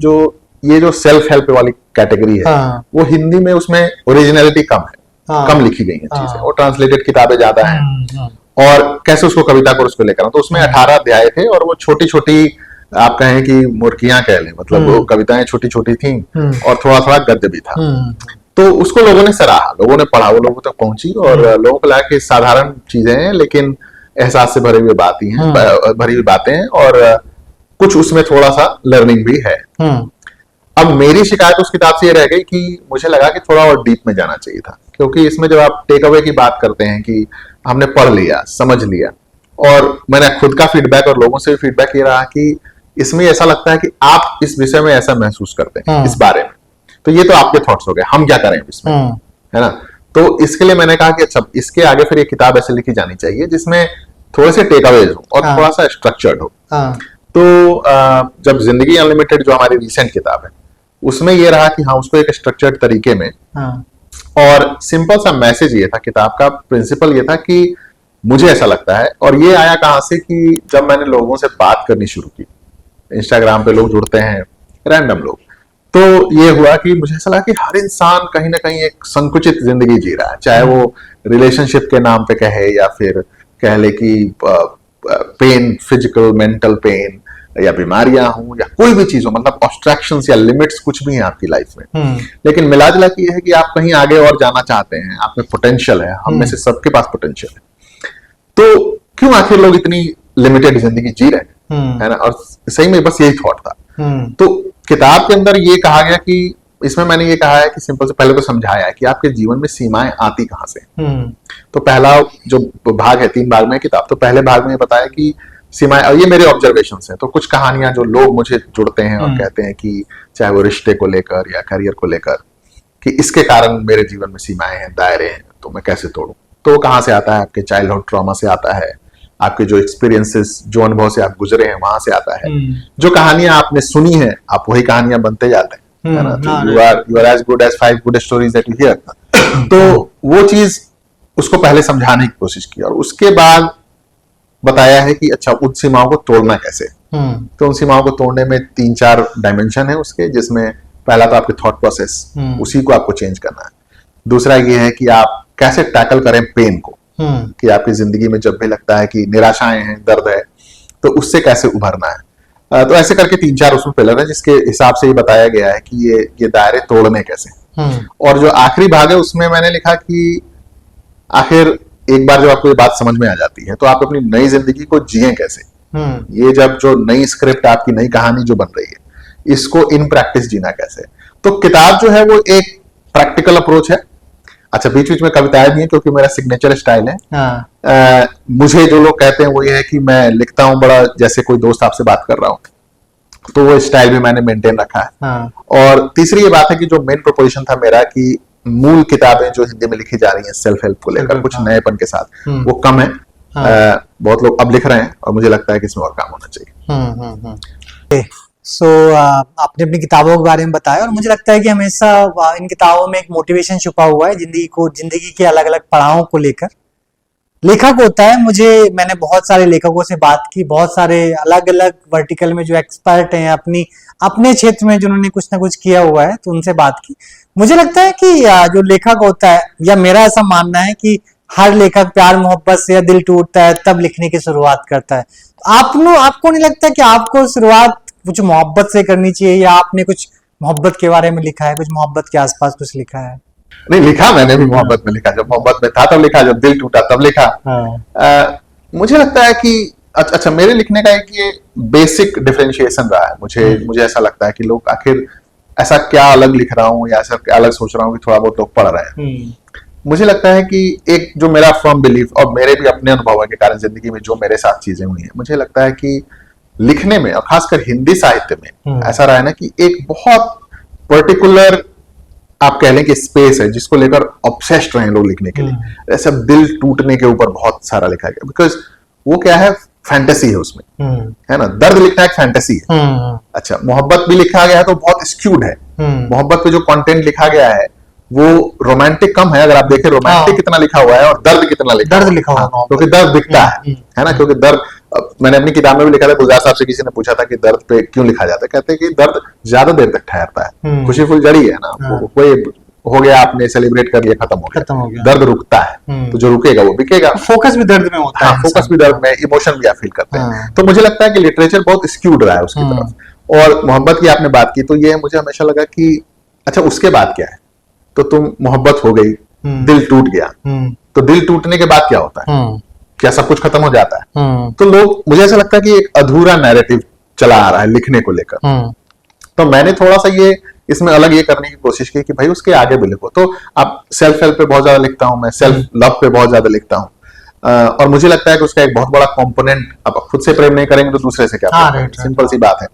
ये जो सेल्फ हेल्प वाली कैटेगरी है, वो हिंदी में उसमें ओरिजिनलिटी कम है, कम लिखी गई है चीजें, और ट्रांसलेटेड किताबें ज्यादा हैं, और कैसे उसको कविता को उसको लेकर, तो उसमें 18 अध्याय थे, और वो छोटी छोटी आप कहें कि मुर्गियां कह लें, मतलब वो कविताएं छोटी छोटी थी और थोड़ा थोड़ा गद्य भी था। तो उसको लोगों ने सराहा, लोगों ने पढ़ा, वो लोगों तक पहुंची और लोगों को लगा कि साधारण चीजें हैं लेकिन एहसास से भरी हुई बातें हैं, भरी हुई बातें हैं और कुछ उसमें थोड़ा सा लर्निंग भी है। अब मेरी शिकायत उस किताब से ये रह गई कि मुझे लगा कि थोड़ा और डीप में जाना चाहिए था, क्योंकि इसमें जब आप टेक अवे की बात करते हैं कि हमने पढ़ लिया, समझ लिया, और मैंने खुद का फीडबैक और लोगों से भी फीडबैक ये रहा कि इसमें ऐसा लगता है कि आप इस विषय में ऐसा महसूस करते हैं इस बारे में, तो ये तो आपके थॉट्स हो गए, हम क्या करें इसमें, है ना। तो इसके लिए मैंने कहा कि अच्छा, इसके आगे फिर ये किताब ऐसे लिखी जानी चाहिए जिसमें थोड़े से टेक अवेज हो और थोड़ा सा स्ट्रक्चर्ड हो। तो जब जिंदगी अनलिमिटेड जो हमारी रिसेंट किताब है उसमें ये रहा कि हाँ, उसको एक स्ट्रक्चर्ड तरीके में, और सिंपल सा मैसेज ये था, किताब का प्रिंसिपल ये था कि मुझे ऐसा लगता है, और ये आया कहां से कि जब मैंने लोगों से बात करनी शुरू की, इंस्टाग्राम पे लोग जुड़ते हैं, रैंडम लोग, तो ये हुआ कि मुझे ऐसा लगा कि हर इंसान कहीं ना कहीं एक संकुचित जिंदगी जी रहा है, चाहे वो रिलेशनशिप के नाम पे कहे या फिर कह ले कि पेन, फिजिकल मेंटल पेन, या बीमारियां हो या कोई भी चीज हो, मतलब ऑब्स्ट्रैक्शंस या लिमिट्स कुछ भी हैं आपकी लाइफ में, लेकिन मिला जुला के ये है कि आप कहीं आगे और जाना चाहते हैं, आप में पोटेंशियल है, हम में से सबके पास पोटेंशियल है, तो क्यों आखिर लोग इतनी लिमिटेड जिंदगी जी रहे हैं, है ना। और सही में बस यही थॉट था। तो किताब के अंदर ये कहा गया कि इसमें मैंने ये कहा है कि सिंपल से पहले तो समझाया है कि आपके जीवन में सीमाएं आती कहां से। तो पहला जो भाग है, 3 भाग में किताब, तो पहले भाग में बताया कि सीमाएं, और ये मेरे ऑब्जर्वेशंस हैं, तो कुछ कहानियां जो लोग मुझे जुड़ते हैं और कहते हैं कि चाहे वो रिश्ते को लेकर या करियर को लेकर, कि इसके कारण मेरे जीवन में सीमाएं हैं, दायरे हैं, तो मैं कैसे तोड़ूं। तो कहां से आता है, आपके चाइल्डहुड ट्रॉमा से आता है, आपके जो एक्सपीरियंसेस, जो अनुभव से आप गुजरे हैं वहां से आता है, जो कहानियां आपने सुनी है आप वही कहानियां बनते जाते हैं, है ना। You are as good as 5 good stories that you hear. तो वो चीज, उसको पहले समझाने की कोशिश की, और उसके बाद बताया है कि अच्छा, उन सीमाओं को तोड़ना कैसे। तो उन सीमाओं को तोड़ने में 3-4 डायमेंशन है उसके, जिसमें पहला तो आपके थॉट प्रोसेस, उसी को आपको चेंज करना है। दूसरा ये है कि आप कैसे टैकल करें पेन को, कि आपकी जिंदगी में जब भी लगता है कि निराशाएं हैं, दर्द है, तो उससे कैसे उभरना है। तो ऐसे करके 3-4 उसमें पिलर है, जिसके हिसाब से ये बताया गया है कि ये दायरे तोड़ने कैसे। और जो आखिरी भाग है उसमें मैंने लिखा कि आखिर एक बार जब आपको ये बात समझ में आ जाती है तो आप अपनी नई जिंदगी को जिए कैसे। ये जब जो नई स्क्रिप्ट, आपकी नई कहानी जो बन रही है, इसको इन प्रैक्टिस जीना कैसे। तो किताब जो है वो एक प्रैक्टिकल अप्रोच है। अच्छा, बीच बीच में कविताएं भी हैं क्योंकि मेरा सिग्नेचर स्टाइल है। मुझे जो लोग कहते हैं वो ये है कि मैं लिखता हूं बड़ा जैसे कोई दोस्त आपसे बात कर रहा हूं, तो वो स्टाइल भी मैंने मेंटेन रखा है। और तीसरी ये बात है कि जो मेन प्रोपोजिशन था मेरा कि मूल किताबें जो हिंदी में लिखी जा रही हैं सेल्फ हेल्प को लेकर, कुछ नएपन के साथ, वो कम है। बहुत लोग अब लिख रहे हैं और मुझे लगता है कि इसमें और काम होना चाहिए। सो आपने अपनी किताबों के बारे में बताया, और मुझे लगता है कि हमेशा इन किताबों में एक मोटिवेशन छुपा हुआ है जिंदगी के अलग अलग पड़ावों को लेकर। लेखक होता है, मैंने बहुत सारे लेखकों से बात की, बहुत सारे अलग अलग वर्टिकल में जो एक्सपर्ट हैं, अपने क्षेत्र में जिन्होंने कुछ ना कुछ किया हुआ है, तो उनसे बात की। मुझे लगता है कि जो लेखक होता है, या मेरा ऐसा मानना है कि हर लेखक प्यार मोहब्बत से या दिल टूटता है तब लिखने की शुरुआत करता है। आपको नहीं लगता कि आपको शुरुआत कुछ मोहब्बत से करनी चाहिए, या आपने कुछ मोहब्बत के बारे में लिखा है, कुछ मोहब्बत के आसपास कुछ लिखा है? नहीं, लिखा मैंने भी मोहब्बत में लिखा, जब मोहब्बत में था तब लिखा, जब दिल टूटा तब लिखा। मुझे लगता है कि अच्छा, मेरे लिखने का एक ये बेसिक डिफरेंशिएशन रहा है। मुझे ऐसा लगता है कि लोग आखिर ऐसा क्या अलग लिख रहा हूँ या ऐसा क्या अलग सोच रहा हूँ कि थोड़ा बहुत लोग पढ़ रहे हैं। मुझे लगता है कि एक जो मेरा फर्म बिलीफ और मेरे भी अपने अनुभव के कारण जिंदगी में जो मेरे साथ चीजें हुई हैं, मुझे लगता है कि लिखने में और खासकर हिंदी साहित्य में ऐसा रहा है ना कि एक बहुत पर्टिकुलर, आप कह लें कि स्पेस है जिसको लेकर ऑब्सेस्ड रहे लोग लिखने के लिए। ऐसा दिल टूटने के ऊपर बहुत सारा लिखा गया, बिकॉज वो क्या है, फैंटेसी है उसमें, है ना। दर्द लिखना एक फैंटेसी है। अच्छा, मोहब्बत भी लिखा गया है तो बहुत स्क्यूड है। मोहब्बत पे जो कंटेंट लिखा गया है वो रोमांटिक कम है। अगर आप देखें रोमांटिक कितना लिखा हुआ है और दर्द कितना लिखा हुआ है, क्योंकि दर्द दिखता है ना। क्योंकि दर्द, मैंने अपनी किताब में भी लिखा था, गुलजार साहब से किसी ने पूछा था कि दर्द पे क्यों लिखा जाता है, कहते हैं कि दर्द ज्यादा देर तक ठहरता है, खुशी फुल जड़ी है ना, कोई हो गया, आपने सेलिब्रेट कर लिया, खत्म हो खत्म हो गया। दर्द रुकता है, तो जो रुकेगा वो बिकेगा। फोकस भी दर्द में होता हाँ, है, फोकस भी दर्द में, इमोशन भी आप फील करते हैं। हाँ। तो मुझे लगता है कि लिटरेचर बहुत स्क्यूड रहा है उसकी तरफ। और मोहब्बत की आपने बात की, तो ये मुझे हमेशा लगा कि अच्छा उसके बाद क्या है, तो तुम मोहब्बत हो गई, दिल टूट गया, तो दिल टूटने के बाद क्या होता है, क्या सब कुछ खत्म हो जाता है? तो लोग, मुझे ऐसा लगता है कि एक अधूरा नैरेटिव चला आ रहा है लिखने को लेकर। तो मैंने थोड़ा सा ये इसमें अलग ये करने की कोशिश की कि भाई उसके आगे भी लिखो। तो अब सेल्फ हेल्प पे बहुत ज्यादा लिखता हूं मैं, सेल्फ लव पे बहुत ज्यादा लिखता हूं। और मुझे लगता है कि उसका एक बहुत बड़ा कंपोनेंट, अब खुद से प्रेम नहीं करेंगे तो दूसरे से क्या प्रेम, सिंपल सी बात है।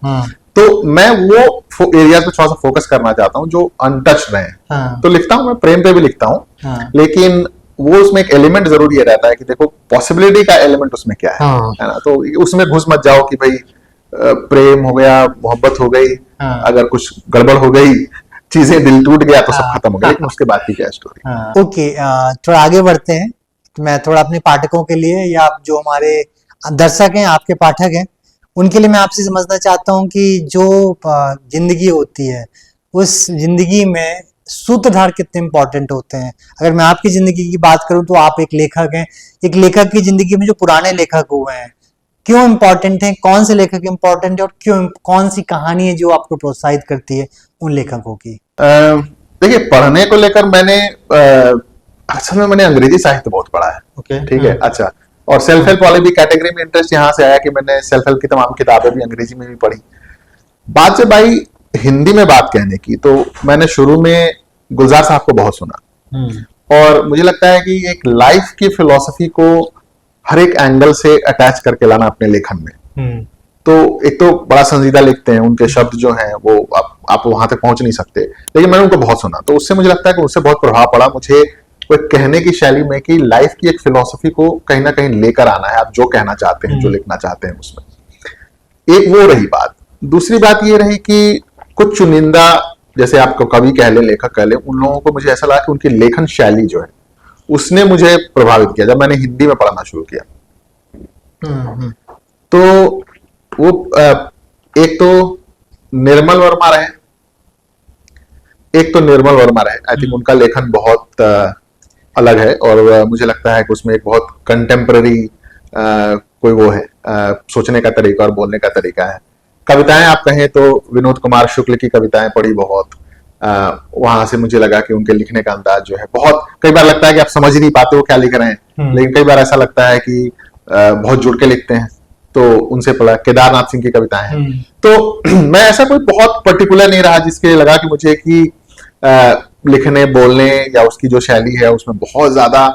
तो मैं वो एरियाज पे थोड़ा सा फोकस करना चाहता हूँ जो अनटच्ड रहे। तो लिखता हूँ मैं, प्रेम पे भी लिखता हूँ, लेकिन वो उसमें एक एलिमेंट जरूर ये रहता है कि देखो पॉसिबिलिटी का एलिमेंट उसमें क्या है ना। तो उसमें घुस मत जाओ कि भाई प्रेम हो गया, मोहब्बत हो गई, अगर कुछ गड़बड़ हो गई, चीजें, दिल टूट गया तो सब खत्म हो गया, लेकिन उसके बाद की क्या स्टोरी। ओके, थोड़ा आगे बढ़ते हैं। तो मैं थोड़ा अपने पाठकों के लिए, या जो हमारे दर्शक हैं, आपके पाठक हैं, उनके लिए मैं आपसे समझना चाहता हूं कि जो जिंदगी होती है, उस जिंदगी में सूत्रधार कितने इंपॉर्टेंट होते हैं। अगर मैं आपकी जिंदगी की बात करूं तो आप एक लेखक हैं। एक लेखक की जिंदगी में जो पुराने लेखक हुए हैं, क्यों इंपॉर्टेंट है, कौन से लेखक इंपॉर्टेंट है, और क्यों, कौन सी कहानी है जो आपको प्रोत्साहित करती है उन लेखकों की? देखिए, पढ़ने को लेकर मैंने असल में मैंने अंग्रेजी साहित्य बहुत पढ़ा है। ठीक है, अच्छा। और सेल्फ हेल्प वाले भी कैटेगरी में इंटरेस्ट यहाँ से आया कि मैंने सेल्फ हेल्प की तमाम किताबें भी अंग्रेजी में भी पढ़ी। बाद से भाई हिंदी में बात कहने की, तो मैंने शुरू में गुलजार साहब को बहुत सुना, और मुझे लगता है कि एक लाइफ की फिलॉसफी को हर एक एंगल से अटैच करके लाना अपने लेखन में। तो एक तो बड़ा संजीदा लिखते हैं, उनके शब्द जो हैं वो आप वहां तक पहुंच नहीं सकते, लेकिन मैंने उनको बहुत सुना, तो उससे मुझे लगता है कि उससे बहुत प्रभाव पड़ा मुझे वो कहने की शैली में कि लाइफ की एक फिलॉसफी को कहीं ना कहीं लेकर आना है, आप जो कहना चाहते हैं, जो लिखना चाहते हैं उसमें। एक वो रही बात। दूसरी बात ये रही कि कुछ चुनिंदा, जैसे आपको कवि कह ले, लेखक कह ले, उन लोगों को मुझे ऐसा लगा कि उनकी लेखन शैली जो है उसने मुझे प्रभावित किया जब मैंने हिंदी में पढ़ना शुरू किया। तो वो एक तो निर्मल वर्मा रहे, आई थिंक उनका लेखन बहुत अलग है, और मुझे लगता है कि उसमें एक बहुत कंटेम्पररी कोई वो है, सोचने का तरीका और बोलने का तरीका है। कविताएं आप कहें तो विनोद कुमार शुक्ल की कविताएं पढ़ी बहुत, वहां से मुझे लगा कि उनके लिखने का अंदाज जो है बहुत, कई बार लगता है कि आप समझ ही नहीं पाते हो क्या लिख रहे हैं, लेकिन कई बार ऐसा लगता है कि बहुत जुड़ के लिखते हैं, तो उनसे पढ़ा। केदारनाथ सिंह की कविताएं हैं। तो मैं ऐसा कोई बहुत पर्टिकुलर नहीं रहा जिसके लगा कि मुझे कि लिखने, बोलने या उसकी जो शैली है उसमें बहुत ज्यादा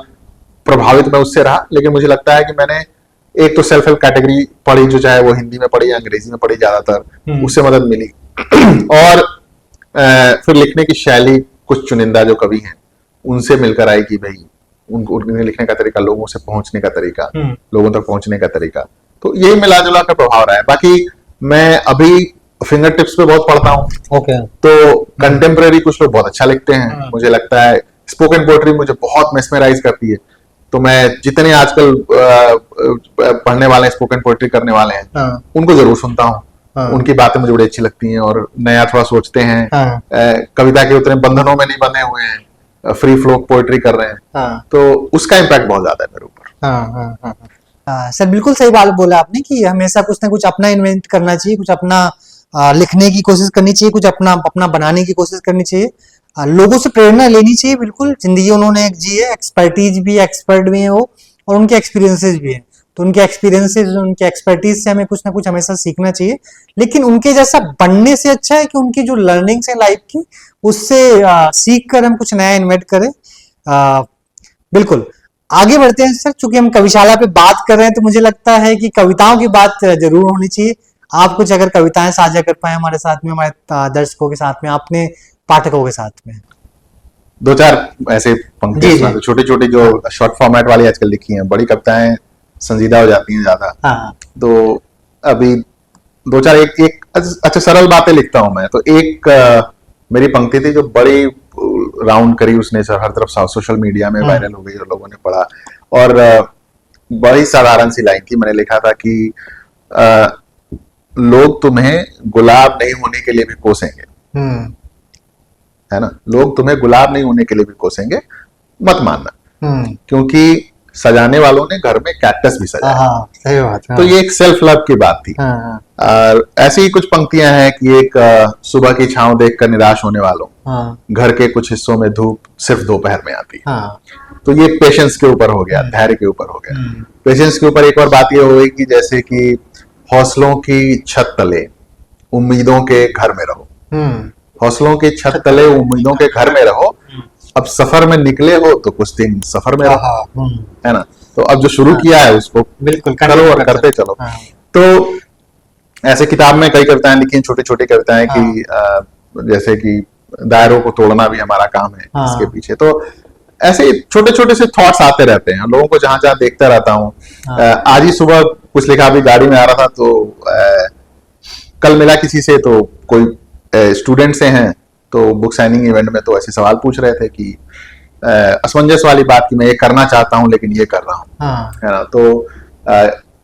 प्रभावित मैं उससे रहा, लेकिन मुझे लगता है कि मैंने एक तो सेल्फ हेल्प कैटेगरी पढ़ी, जो चाहे वो हिंदी में पढ़ी या अंग्रेजी में पढ़ी ज्यादातर, उससे मदद मिली। और फिर लिखने की शैली कुछ चुनिंदा जो कवि हैं उनसे मिलकर आई कि भाई उनके लिखने का तरीका, लोगों से पहुंचने का तरीका, लोगों तक पहुंचने का तरीका, तो यही मिला जुला का प्रभाव रहा है। बाकी मैं अभी फिंगर टिप्स पे बहुत पढ़ता हूँ। तो कंटेम्प्रेरी कुछ लोग बहुत अच्छा लिखते हैं, मुझे लगता है स्पोकन पोएट्री मुझे बहुत मेस्मराइज करती है। तो मैं जितने आजकल पढ़ने वाले हैं, स्पोकन पोएट्री करने वाले हैं, उनको जरूर सुनता हूँ। उनकी बातें मुझे बड़ी अच्छी लगती हैं और नया थोड़ा सोचते हैं। कविता के उतने बंधनों में नहीं बंधे हुए हैं, फ्री फ्लो पोएट्री कर रहे हैं, तो उसका इम्पैक्ट बहुत ज्यादा है मेरे ऊपर। सर बिल्कुल सही बात बोला आपने कि हमेशा कुछ ना कुछ अपना इन्वेंट करना चाहिए, कुछ अपना लिखने की कोशिश करनी चाहिए, कुछ अपना बनाने की कोशिश करनी चाहिए, लोगों से प्रेरणा लेनी चाहिए। बिल्कुल, जिंदगी उन्होंने एक जी है, एक्सपर्टीज भी, एक्सपर्ट भी है वो, और उनके एक्सपीरियंसेस भी हैं, तो उनके एक्सपीरियंसेस, उनके एक्सपर्टीज से हमें कुछ ना कुछ हमेशा सीखना चाहिए। लेकिन उनके जैसा बनने से अच्छा है कि उनकी जो लर्निंग्स है लाइफ की, उससे सीख कर हम कुछ नया इन्वेंट करें। बिल्कुल, आगे बढ़ते हैं सर। चूंकि हम कविशाला पे बात कर रहे हैं, तो मुझे लगता है कि कविताओं की बात जरूर होनी चाहिए। आप कुछ अगर कविताएं साझा कर पाए हमारे साथ में, हमारे दर्शकों के साथ में, अपने पाठकों के साथ में। दो चार ऐसे पंक्तियां छोटी छोटी जो शॉर्ट फॉर्मेट वाली आजकल लिखी हैं, बड़ी कविताएं संजीदा हो जाती हैं ज्यादा। तो अभी दो चार एक अच्छा सरल बातें लिखता हूं मैं। तो एक मेरी पंक्ति थी जो बड़ी राउंड करी उसने, सर हर तरफ सोशल मीडिया में वायरल हो गई और लोगों ने पढ़ा, और बड़ी साधारण सी लाइन थी। मैंने लिखा था कि लोग तुम्हें गुलाब नहीं होने के लिए भी कोसेंगे, है ना। लोग तुम्हें गुलाब नहीं होने के लिए भी कोसेंगे, मत मानना, क्योंकि सजाने वालों ने घर में कैक्टस भी सजाया। हाँ, सही बात है। तो ये एक सेल्फ लव की बात थी। हाँ, और ऐसी ही कुछ पंक्तियां हैं कि एक सुबह की छांव देखकर निराश होने वालों, हाँ, घर के कुछ हिस्सों में धूप सिर्फ दोपहर में आती है। हाँ, तो ये पेशेंस के ऊपर हो गया, धैर्य के ऊपर हो गया। पेशेंस के ऊपर एक और बात ये हो गई कि जैसे कि हौसलों की छत तले उम्मीदों के घर में रहो। हौसलों की छत तले उम्मीदों के घर में रहो। अब सफर में निकले हो तो कुछ दिन सफर में रहो, है ना। तो अब जो शुरू किया है उसको बिल्कुल करो और करते चलो। तो ऐसे किताब में कई कविताएं लिखी हैं, छोटी छोटी कविताएं कि जैसे कि दायरों को तोड़ना भी हमारा काम है इसके पीछे। तो ऐसे छोटे छोटे से थॉट्स आते रहते हैं लोगों को, जहां जहां देखता रहता हूँ। आज ही सुबह कुछ लिखा, अभी गाड़ी में आ रहा था तो कल मिला किसी से, तो कोई स्टूडेंट से हैं, तो बुक साइनिंग इवेंट में तो ऐसे सवाल पूछ रहे थे कि असमंजस वाली बात कि मैं ये करना चाहता हूँ लेकिन ये कर रहा हूँ, है ना। तो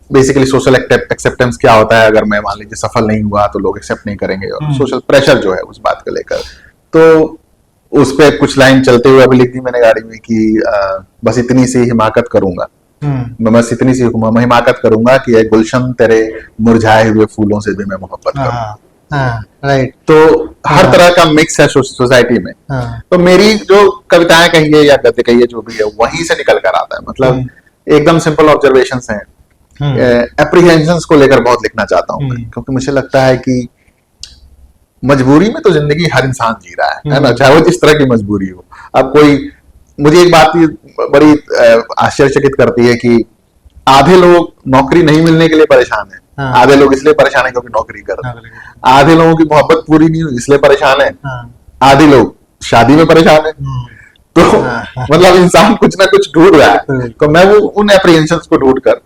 बेसिकली सोशल एक्सेप्टेंस क्या होता है, अगर मैं मान लीजिए सफल नहीं हुआ तो लोग एक्सेप्ट नहीं करेंगे, और सोशल प्रेशर जो है उस बात को लेकर। तो उस पर कुछ लाइन चलते हुए अभी लिख दी मैंने गाड़ी में कि बस इतनी सी हिमाकत करूंगा, मैं बस इतनी सी हिमाकत करूंगा कि एक गुलशन तेरे मुरझाए हुए फूलों से भी मैं मोहब्बत करूंगा। राइट। तो हर तरह का मिक्स है सोसाइटी में। तो मेरी जो कविताएं कहिए या गद्य कहिए जो भी है वहीं से निकल कर आता है। मतलब एकदम सिंपल ऑब्जर्वेशंस हैं, एप्रीहेंशंस को लेकर बहुत लिखना चाहता हूं मैं, क्योंकि मुझे लगता है कि मजबूरी में तो जिंदगी हर इंसान जी रहा है ना, चाहे वो जिस तरह की मजबूरी हो। अब कोई, मुझे एक बात बड़ी आश्चर्यचकित करती है कि आधे लोग नौकरी नहीं मिलने के लिए परेशान है, आधे लोग इसलिए परेशान है क्योंकि नौकरी कर रहे हैं, आधे लोगों की मोहब्बत पूरी नहीं हुई इसलिए परेशान है, आधे लोग शादी में परेशान है। तो मतलब इंसान कुछ ना कुछ ढूंढ रहा है। तो मैं वो उन एप्रीहेंशंस को ढूंढ कर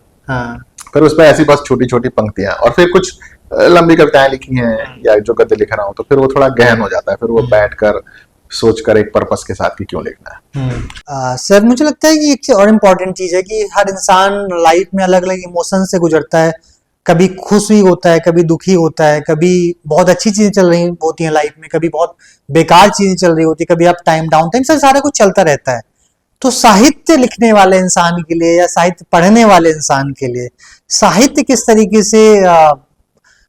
फिर उस पर ऐसी बस छोटी छोटी पंक्तियां, और फिर कुछ लंबी कविताएं लिखी हैं या जो गद्य लिख रहा हूं, तो फिर वो थोड़ा गहन हो जाता है। फिर वो बैठकर सोचकर एक पर्पस के साथ कि क्यों लिखना है। सर मुझे लगता है कि एक और इम्पोर्टेंट चीज है कि हर इंसान लाइफ में अलग अलग इमोशन से गुजरता है। कभी खुश भी होता है, कभी दुखी होता है, कभी बहुत अच्छी चीजें चल रही होती हैं लाइफ में, कभी बहुत बेकार चीजें चल रही होती है, कभी अप टाइम डाउन टाइम, सब सारा कुछ चलता रहता है। तो साहित्य लिखने वाले इंसान के लिए या साहित्य पढ़ने वाले इंसान के लिए साहित्य किस तरीके से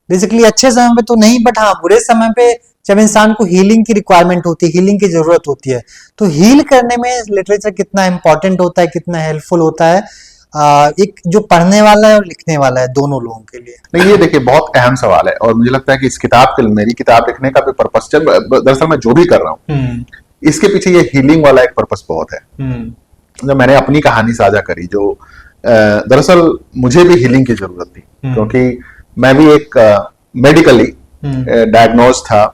बेसिकली अच्छे समय पे तो नहीं, बट हाँ बुरे समय पे जब इंसान को हीलिंग की रिक्वायरमेंट होती है, हीलिंग की जरूरत होती है, तो हील करने में लिटरेचर कितना इंपॉर्टेंट होता है, कितना हेल्पफुल होता है एक जो पढ़ने वाला है और लिखने वाला है, दोनों लोगों के लिए। नहीं, ये देखिए बहुत अहम सवाल है, और मुझे लगता है कि इस किताब के, मेरी किताब लिखने का भी पर्पस, दरअसल मैं जो भी कर रहा हूँ इसके पीछे ये हीलिंग वाला एक पर्पस बहुत है। जब मैंने अपनी कहानी साझा करी, जो दरअसल मुझे भी हीलिंग की जरूरत थी, क्योंकि मैं भी एक मेडिकली डायग्नोज था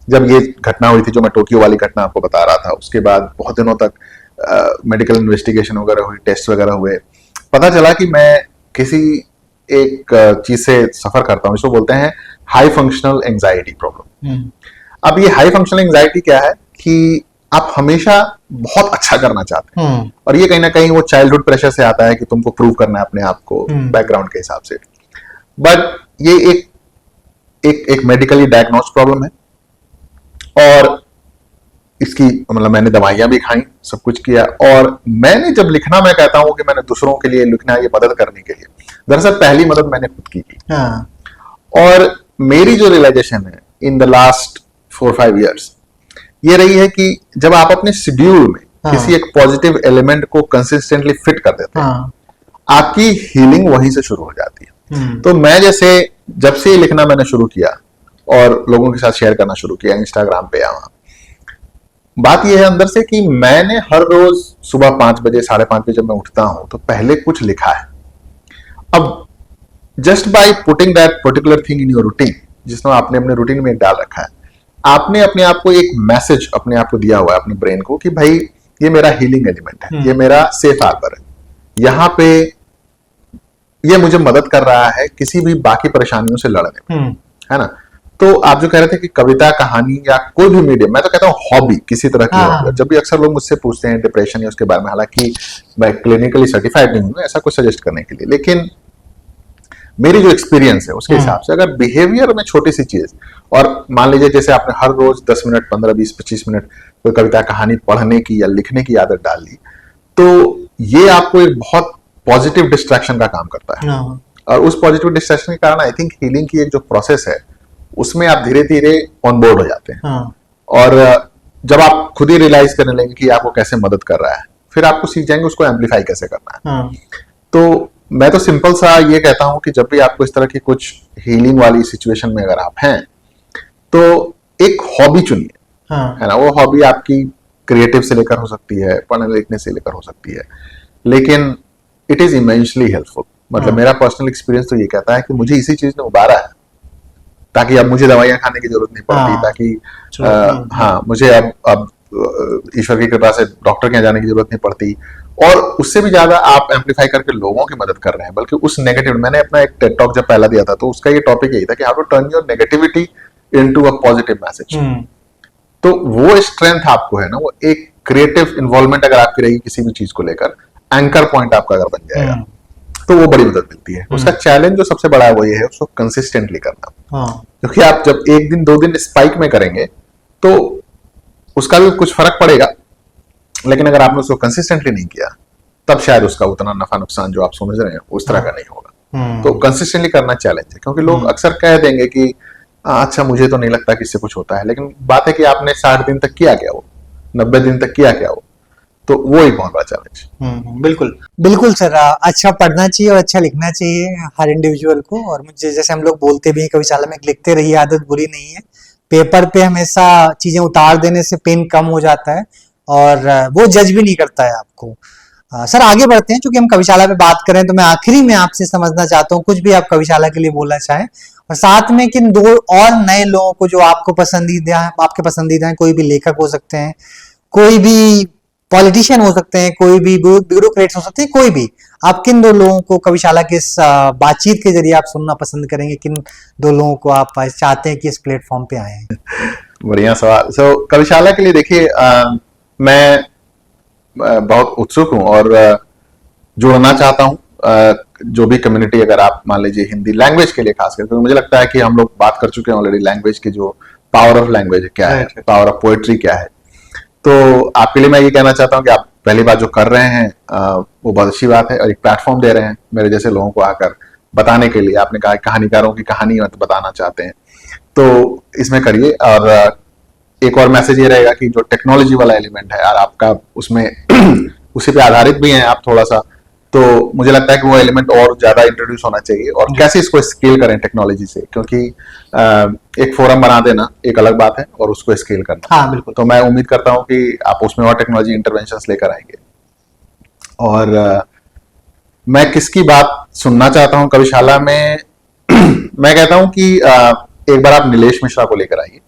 जब ये घटना हुई थी, जो मैं टोक्यो वाली घटना आपको बता रहा था। उसके बाद बहुत दिनों तक मेडिकल इन्वेस्टिगेशन वगैरह हुई, टेस्ट वगैरह हुए, पता चला कि मैं किसी एक चीज से सफर करता हूँ, इसको बोलते हैं हाई फंक्शनल एंजाइटी प्रॉब्लम। अब ये हाई फंक्शनल एंजाइटी क्या है कि आप हमेशा बहुत अच्छा करना चाहते हैं, और ये कहीं ना कहीं वो चाइल्डहुड प्रेशर से आता है कि तुमको प्रूव करना है अपने आप को बैकग्राउंड के हिसाब से। बट ये एक मेडिकली डायग्नोज प्रॉब्लम है, और इसकी मतलब मैंने दवाइयां भी खाई, सब कुछ किया, और मैंने जब लिखना, मैं कहता हूं कि मैंने दूसरों के लिए लिखना, ये मदद करने के लिए, दरअसल पहली मदद मैंने खुद की थी। और मेरी जो रियलाइजेशन है इन द लास्ट 4-5 years ये रही है कि जब आप अपने शेड्यूल में किसी एक पॉजिटिव एलिमेंट को कंसिस्टेंटली फिट कर देते हैं, आपकी हीलिंग वहीं से शुरू हो जाती है। तो मैं जैसे जब से लिखना मैंने शुरू किया और लोगों के साथ शेयर करना शुरू किया इंस्टाग्राम पे, या वहां बात यह है अंदर से कि मैंने हर रोज सुबह 5 बजे 5:30 बजे जब मैं उठता हूं तो पहले कुछ लिखा है। अब just by putting that particular thing in your routine, जिसमें आपने अपने रूटीन में डाल रखा है, आपने अपने आप को एक मैसेज अपने आप को दिया हुआ है, अपने ब्रेन को, कि भाई ये मेरा हीलिंग एलिमेंट है, ये मेरा सेफ हार्बर है, यहाँ पे ये मुझे मदद कर रहा है किसी भी बाकी परेशानियों से लड़ने में, है ना। तो आप जो कह रहे थे कि कविता, कहानी या कोई भी मीडियम, मैं तो कहता हूँ हॉबी किसी तरह की हॉबी। जब भी अक्सर लोग मुझसे पूछते हैं डिप्रेशन या उसके बारे में, हालांकि मैं क्लिनिकली सर्टिफाइड नहीं हूँ ऐसा कुछ सजेस्ट करने के लिए, लेकिन मेरी जो एक्सपीरियंस है उसके हिसाब से अगर बिहेवियर में छोटी सी चीज, और मान लीजिए जैसे आपने हर रोज 10 मिनट 15 20 25 मिनट कोई कविता कहानी पढ़ने की या लिखने की आदत डाल ली, तो ये आपको एक बहुत पॉजिटिव डिस्ट्रैक्शन का काम करता है। हाँ, और उस पॉजिटिव डिस्ट्रैक्शन के कारण आई थिंक हीलिंग की एक जो प्रोसेस है उसमें आप धीरे धीरे ऑन बोर्ड हो जाते हैं। हाँ, और जब आप खुद ही रियलाइज करने लगेंगे कि आपको कैसे मदद कर रहा है, फिर आपको सीख जाएंगे उसको एम्पलीफाई कैसे करना है। हाँ, तो मैं तो सिंपल सा ये कहता हूं कि जब भी आपको इस तरह की कुछ हीलिंग वाली सिचुएशन में अगर आप हैं, तो एक हॉबी चुनिए, हाँ, है ना। वो हॉबी आपकी क्रिएटिव से लेकर हो सकती है, पढ़ने लिखने से लेकर हो सकती है, लेकिन इट इज इमेंसली हेल्पफुल। मतलब हाँ। मेरा पर्सनल एक्सपीरियंस तो ये कहता है कि मुझे इसी चीज ने उबारा है, ताकि अब मुझे दवाइयां खाने की जरूरत नहीं पड़ती, हाँ, ताकि true, हाँ मुझे अब ईश्वर की कृपा से डॉक्टर के यहाँ जाने की जरूरत नहीं पड़ती। और उससे भी ज्यादा आप एम्पलीफाई करके लोगों की मदद कर रहे हैं, बल्कि उस नेगेटिव, मैंने अपना एक टेड टॉक जब पहला दिया था तो उसका ये टॉपिक यही था कि how to turn your negativity into a positive message. तो वो स्ट्रेंथ आपको है ना, वो एक क्रिएटिव इन्वॉल्वमेंट अगर आपकी रहेगी किसी भी चीज को लेकर, एंकर पॉइंट आपका अगर बन जाएगा, तो वो बड़ी मदद मिलती है। उसका चैलेंज जो सबसे बड़ा है वो ये है उसको कंसिस्टेंटली करना, हाँ, क्योंकि आप जब एक दिन 2 दिन स्पाइक में करेंगे तो उसका भी कुछ फर्क पड़ेगा, लेकिन अगर आपने उसको कंसिस्टेंटली नहीं किया तब शायद उसका उतना नफा नुकसान जो आप समझ रहे हैं उस तरह का नहीं होगा। तो कंसिस्टेंटली करना चैलेंज है, क्योंकि लोग अक्सर कह देंगे कि अच्छा मुझे तो नहीं लगता कि इससे कुछ होता है, लेकिन बात है कि आपने 60 दिन तक किया क्या, वो 90 दिन तक किया क्या, तो वो एक बहुत बड़ा चैलेंज। बिल्कुल बिल्कुल सर। अच्छा पढ़ना चाहिए और अच्छा लिखना चाहिए हर इंडिविजुअल को। और मुझे जैसे हम लोग बोलते भी हैं कविशाला में, लिखते रहिए, आदत बुरी नहीं है। पेपर पे हमेशा चीजें उतार देने से पेन कम हो जाता है और वो जज भी नहीं करता है आपको। सर आगे बढ़ते हैं, क्योंकि हम कविशाला पे बात करें तो मैं आखिरी में आपसे समझना चाहता हूँ कुछ भी आप कविशाला के लिए बोलना चाहें, और साथ में किन 2 और नए लोगों को जो आपको पसंदीदा है, आपके पसंदीदा है, कोई भी लेखक हो सकते हैं, कोई भी पॉलिटिशियन हो सकते हैं, कोई भी ब्यूरोक्रेट्स हो सकते हैं, कोई भी, आप किन 2 लोगों को कविशाला के इस बातचीत के जरिए आप सुनना पसंद करेंगे? किन 2 लोगों को आप चाहते हैं कि इस प्लेटफॉर्म पे आए? बढ़िया सवाल। सो कविशाला के लिए देखिए, मैं बहुत उत्सुक हूं और जुड़ना चाहता हूं। जो भी कम्युनिटी, अगर आप मान लीजिए हिंदी लैंग्वेज के लिए खास करके, तो मुझे लगता है कि हम लोग बात कर चुके हैं ऑलरेडी लैंग्वेज की, जो पावर ऑफ लैंग्वेज क्या है, पावर ऑफ पोएट्री क्या है। तो आपके लिए मैं ये कहना चाहता हूं कि आप पहली बात जो कर रहे हैं वो बहुत अच्छी बात है, और एक प्लेटफॉर्म दे रहे हैं मेरे जैसे लोगों को आकर बताने के लिए। आपने कहा कहानीकारों की कहानी बताना चाहते हैं, तो इसमें करिए। और एक और मैसेज ये रहेगा कि जो टेक्नोलॉजी वाला एलिमेंट है और आपका उसमें उसी पे आधारित भी हैं आप थोड़ा सा, तो मुझे लगता है कि वो एलिमेंट और ज्यादा इंट्रोड्यूस होना चाहिए, और कैसे इसको स्केल करें टेक्नोलॉजी से, क्योंकि एक फोरम बना देना एक अलग बात है और उसको स्केल करना। हाँ बिल्कुल। तो मैं उम्मीद करता हूं कि आप उसमें और टेक्नोलॉजी इंटरवेंशंस लेकर आएंगे। और मैं किसकी बात सुनना चाहता हूं कविशाला में मैं कहता हूं कि एक बार आप नीलेश मिश्रा को लेकर आइए।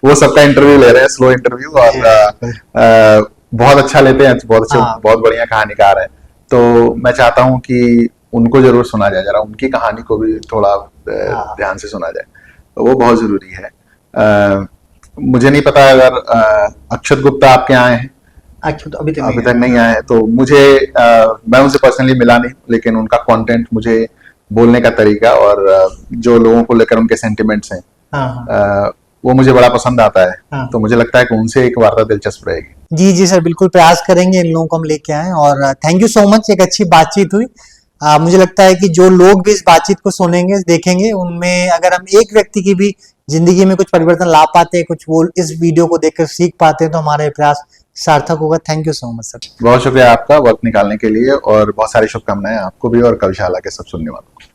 वो सबका इंटरव्यू ले रहे हैं, स्लो इंटरव्यू, और बहुत अच्छा लेते हैं, बहुत अच्छे, बहुत बढ़िया कहानीकार है। तो मैं चाहता हूं कि उनको जरूर सुना जाए, जरा उनकी कहानी को भी थोड़ा ध्यान से सुना जाए, तो वो बहुत जरूरी है। मुझे नहीं पता अगर अक्षत गुप्ता आपके आए हैं। अक्षत अभी तक नहीं आए, तो मुझे मैं उनसे पर्सनली मिला नहीं, लेकिन उनका कंटेंट, मुझे बोलने का तरीका और जो लोगों को लेकर उनके सेंटिमेंट्स हैं, वो मुझे बड़ा पसंद आता है। तो मुझे लगता है कि उनसे एक वार्ता दिलचस्प रहेगी। जी जी सर, बिल्कुल प्रयास करेंगे इन लोगों को हम लेके आए। और थैंक यू सो मच, एक अच्छी बातचीत हुई। मुझे लगता है कि जो लोग भी इस बातचीत को सुनेंगे, देखेंगे, उनमें अगर हम एक व्यक्ति की भी जिंदगी में कुछ परिवर्तन ला पाते हैं, कुछ वो इस वीडियो को देखकर सीख पाते हैं, तो हमारा प्रयास सार्थक होगा। Thank you so much sir. बहुत शुक्रिया आपका वक्त निकालने के लिए, और बहुत सारी शुभकामनाएं आपको भी और कविशाला के सब सुनने वालों को।